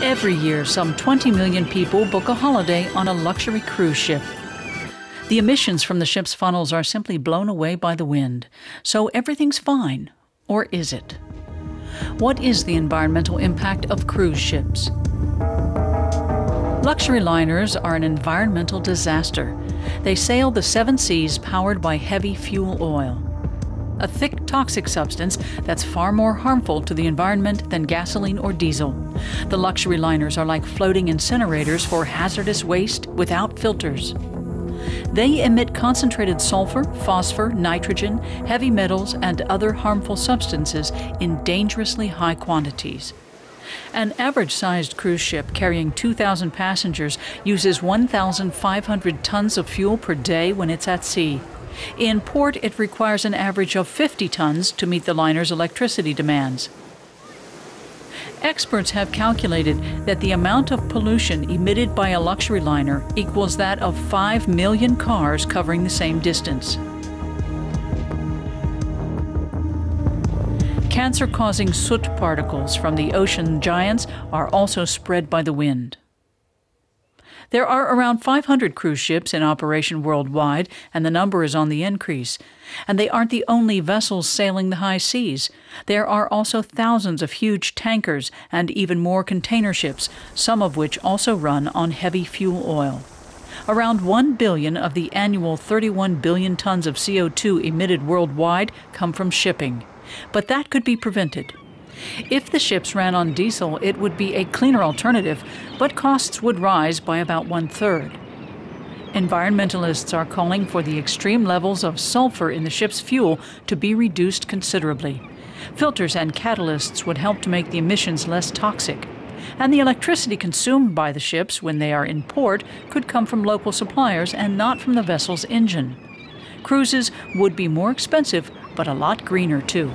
Every year, some 20 million people book a holiday on a luxury cruise ship. The emissions from the ship's funnels are simply blown away by the wind. So everything's fine. Or is it? What is the environmental impact of cruise ships? Luxury liners are an environmental disaster. They sail the 7 seas powered by heavy fuel oil, a thick toxic substance that's far more harmful to the environment than gasoline or diesel. The luxury liners are like floating incinerators for hazardous waste without filters. They emit concentrated sulfur, phosphor, nitrogen, heavy metals, and other harmful substances in dangerously high quantities. An average-sized cruise ship carrying 2,000 passengers uses 1,500 tons of fuel per day when it's at sea. In port, it requires an average of 50 tons to meet the liner's electricity demands. Experts have calculated that the amount of pollution emitted by a luxury liner equals that of 5 million cars covering the same distance. Cancer-causing soot particles from the ocean giants are also spread by the wind. There are around 500 cruise ships in operation worldwide, and the number is on the increase. And they aren't the only vessels sailing the high seas. There are also thousands of huge tankers and even more container ships, some of which also run on heavy fuel oil. Around 1 billion of the annual 31 billion tons of CO2 emitted worldwide come from shipping. But that could be prevented. If the ships ran on diesel, it would be a cleaner alternative, but costs would rise by about 1/3. Environmentalists are calling for the extreme levels of sulfur in the ship's fuel to be reduced considerably. Filters and catalysts would help to make the emissions less toxic. And the electricity consumed by the ships when they are in port could come from local suppliers and not from the vessel's engine. Cruises would be more expensive, but a lot greener too.